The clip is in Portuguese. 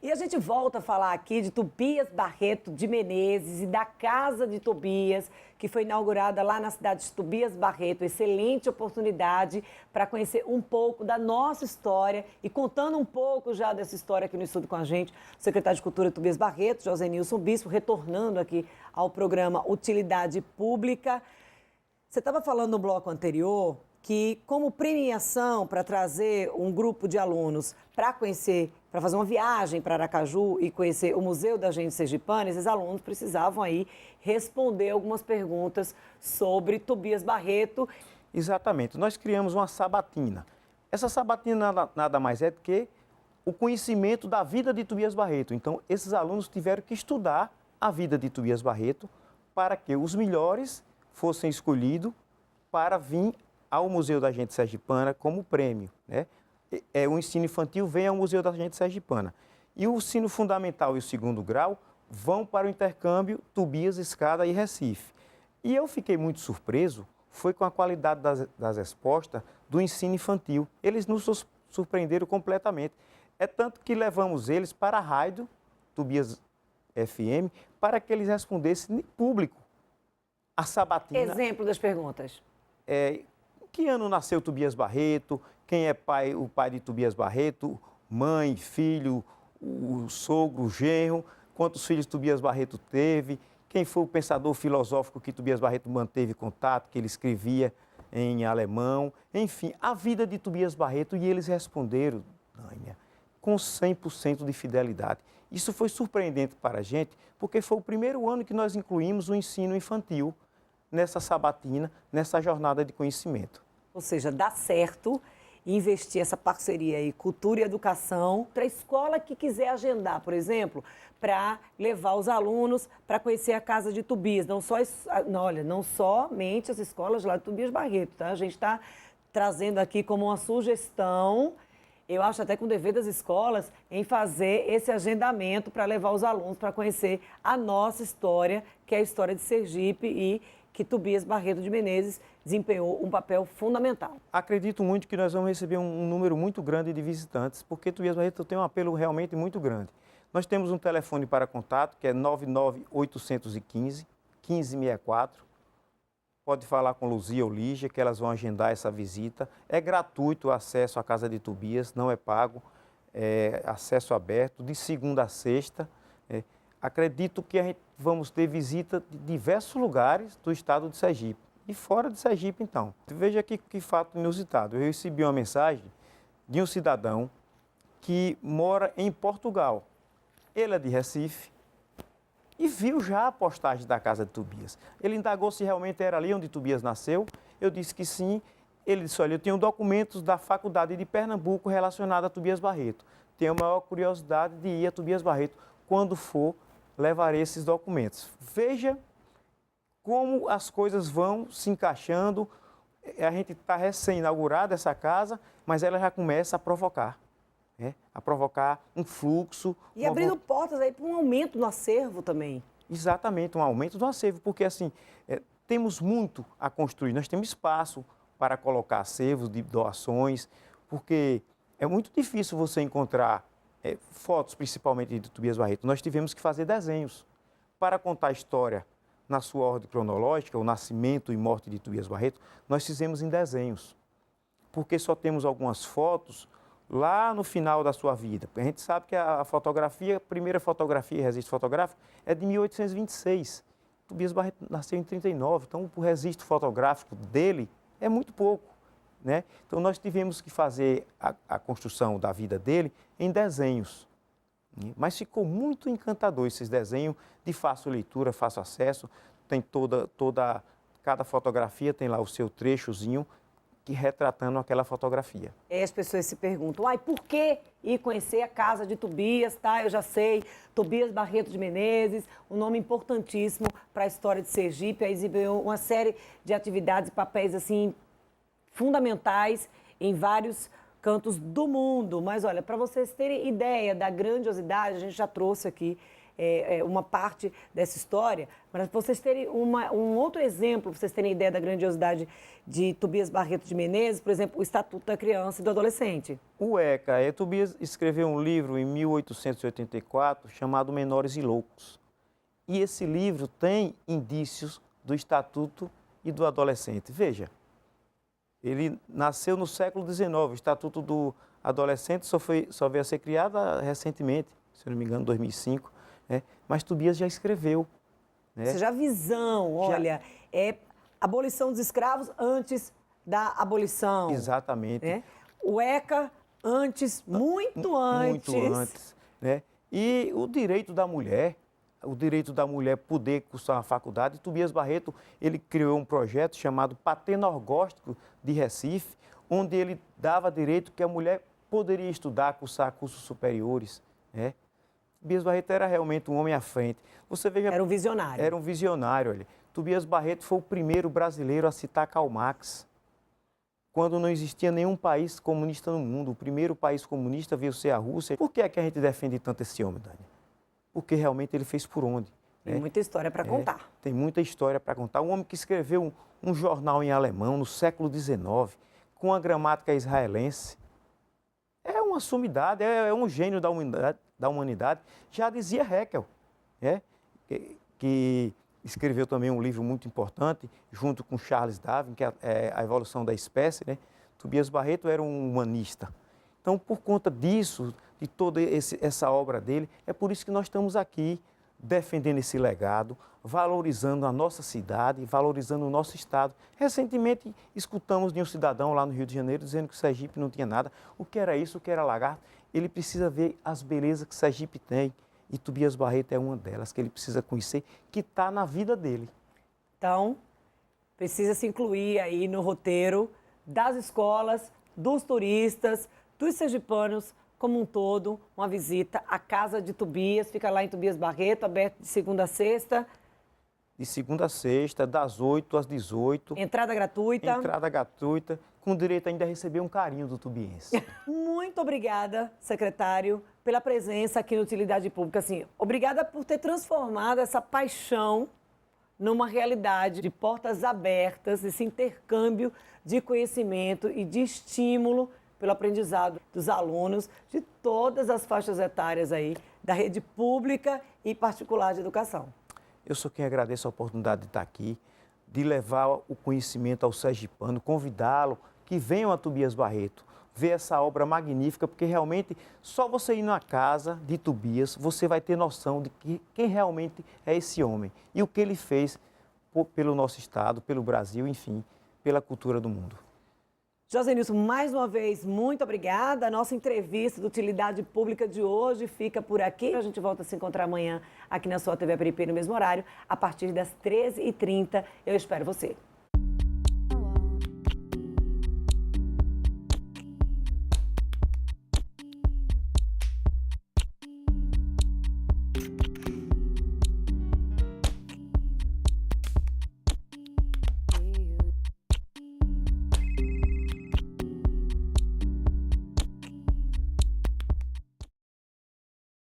E a gente volta a falar aqui de Tobias Barreto de Menezes e da Casa de Tobias, que foi inaugurada lá na cidade de Tobias Barreto. Excelente oportunidade para conhecer um pouco da nossa história e contando um pouco já dessa história aqui no estúdio com a gente, o secretário de Cultura Tobias Barreto, José Nilson Bispo, retornando aqui ao programa Utilidade Pública. Você estava falando no bloco anterior que, como premiação para trazer um grupo de alunos para conhecer, para fazer uma viagem para Aracaju e conhecer o Museu da Gente Sergipana, esses alunos precisavam aí responder algumas perguntas sobre Tobias Barreto. Exatamente. Nós criamos uma sabatina. Essa sabatina nada mais é do que o conhecimento da vida de Tobias Barreto. Então, esses alunos tiveram que estudar a vida de Tobias Barreto para que os melhores fossem escolhidos para vir ao Museu da Gente Sergipana como prêmio, né? O ensino infantil vem ao Museu da Gente Sergipana. E o ensino fundamental e o segundo grau vão para o intercâmbio Tobias, Escada e Recife. E eu fiquei muito surpreso, foi com a qualidade das respostas do ensino infantil. Eles nos surpreenderam completamente. É tanto que levamos eles para a rádio Tobias FM para que eles respondessem em público a sabatina. Exemplo das perguntas. Que ano nasceu Tobias Barreto? Quem é o pai de Tobias Barreto? Mãe, filho, o sogro, o genro? Quantos filhos Tobias Barreto teve? Quem foi o pensador filosófico que Tobias Barreto manteve contato, que ele escrevia em alemão? Enfim, a vida de Tobias Barreto, e eles responderam, Nânia, com 100% de fidelidade. Isso foi surpreendente para a gente, porque foi o primeiro ano que nós incluímos o ensino infantil nessa sabatina, nessa jornada de conhecimento. Ou seja, dá certo investir essa parceria aí, cultura e educação, para a escola que quiser agendar, por exemplo, para levar os alunos para conhecer a Casa de Tobias. Não somente as escolas lá de Tobias Barreto, tá? A gente está trazendo aqui como uma sugestão, eu acho até com o dever das escolas, em fazer esse agendamento para levar os alunos para conhecer a nossa história, que é a história de Sergipe e que Tobias Barreto de Menezes desempenhou um papel fundamental. Acredito muito que nós vamos receber um número muito grande de visitantes, porque Tobias Barreto tem um apelo realmente muito grande. Nós temos um telefone para contato, que é 99815-1564. Pode falar com Luzia ou Lígia, que elas vão agendar essa visita. É gratuito o acesso à Casa de Tobias, não é pago, é acesso aberto, de segunda a sexta. Acredito que vamos ter visita de diversos lugares do estado de Sergipe. E fora de Sergipe, então. Veja aqui que fato inusitado. Eu recebi uma mensagem de um cidadão que mora em Portugal. Ele é de Recife e viu já a postagem da Casa de Tobias. Ele indagou se realmente era ali onde Tobias nasceu. Eu disse que sim. Ele disse, olha, eu tenho documentos da Faculdade de Pernambuco relacionados a Tobias Barreto. Tenho a maior curiosidade de ir a Tobias Barreto. Quando for, levarei esses documentos. Veja como as coisas vão se encaixando. A gente está recém-inaugurada essa casa, mas ela já começa a provocar. A provocar um fluxo. E abrindo portas aí para um aumento no acervo também. Exatamente, um aumento do acervo, porque assim, temos muito a construir, nós temos espaço para colocar acervos de doações, porque é muito difícil você encontrar fotos, principalmente de Tobias Barreto. Nós tivemos que fazer desenhos para contar a história na sua ordem cronológica, o nascimento e morte de Tobias Barreto, nós fizemos em desenhos, porque só temos algumas fotos lá no final da sua vida. A gente sabe que a fotografia, a primeira fotografia, registro fotográfico, é de 1826. Tobias Barreto nasceu em 39, então o registro fotográfico dele é muito pouco, né? Então nós tivemos que fazer a construção da vida dele em desenhos. Mas ficou muito encantador esses desenhos, de fácil leitura, fácil acesso. Tem cada fotografia tem lá o seu trechozinho que retratando aquela fotografia. As pessoas se perguntam, por que ir conhecer a Casa de Tobias, tá? Eu já sei, Tobias Barreto de Menezes, um nome importantíssimo para a história de Sergipe, exibiu uma série de atividades e papéis assim fundamentais em vários cantos do mundo. Mas olha, para vocês terem ideia da grandiosidade, a gente já trouxe aqui uma parte dessa história, mas vocês terem um outro exemplo, vocês terem ideia da grandiosidade de Tobias Barreto de Menezes, por exemplo, o Estatuto da Criança e do Adolescente. O ECA, Tobias escreveu um livro em 1884 chamado Menores e Loucos. E esse livro tem indícios do Estatuto e do Adolescente. Veja, ele nasceu no século XIX, o Estatuto do Adolescente só veio a ser criado recentemente, se não me engano, em 2005, mas Tobias já escreveu. Ou seja, a visão, olha, é abolição dos escravos antes da abolição. Exatamente. O ECA antes, muito antes. Muito antes. E o direito da mulher poder cursar uma faculdade. Tobias Barreto, ele criou um projeto chamado Patenorgóstico de Recife, onde ele dava direito que a mulher poderia estudar, cursar cursos superiores. Tobias Barreto era realmente um homem à frente. Você veja, era um visionário. Era um visionário, olha. Tobias Barreto foi o primeiro brasileiro a citar Karl Marx. Quando não existia nenhum país comunista no mundo, o primeiro país comunista veio ser a Rússia. Por que é que a gente defende tanto esse homem, Dani? Porque realmente ele fez por onde. Tem muita história para contar. Tem muita história para contar. Um homem que escreveu um jornal em alemão no século XIX, com a gramática israelense. É uma sumidade, é um gênio da humanidade. Já dizia Haeckel, que escreveu também um livro muito importante, junto com Charles Darwin, que é A Evolução da Espécie. Tobias Barreto era um humanista. Então, por conta disso, de toda essa obra dele, é por isso que nós estamos aqui defendendo esse legado, valorizando a nossa cidade, valorizando o nosso estado. Recentemente, escutamos de um cidadão lá no Rio de Janeiro dizendo que o Sergipe não tinha nada. O que era isso? O que era lagarto? Ele precisa ver as belezas que o Sergipe tem. E Tobias Barreto é uma delas que ele precisa conhecer, que está na vida dele. Então, precisa se incluir aí no roteiro das escolas, dos turistas, dos sergipanos, como um todo, uma visita à Casa de Tobias, fica lá em Tobias Barreto, aberto de segunda a sexta. De segunda a sexta, das 8 às 18. Entrada gratuita. Entrada gratuita, com direito ainda a receber um carinho do tubiense. Muito obrigada, secretário, pela presença aqui no Utilidade Pública. Assim, obrigada por ter transformado essa paixão numa realidade de portas abertas, esse intercâmbio de conhecimento e de estímulo pelo aprendizado dos alunos de todas as faixas etárias aí, da rede pública e particular de educação. Eu sou quem agradece a oportunidade de estar aqui, de levar o conhecimento ao sergipano, convidá-lo que venham a Tobias Barreto, ver essa obra magnífica, porque realmente só você ir na casa de Tobias, você vai ter noção de quem realmente é esse homem e o que ele fez pelo nosso estado, pelo Brasil, enfim, pela cultura do mundo. Josenilson, mais uma vez, muito obrigada. A nossa entrevista de Utilidade Pública de hoje fica por aqui. A gente volta a se encontrar amanhã aqui na sua TV Aperipe no mesmo horário, a partir das 13h30. Eu espero você.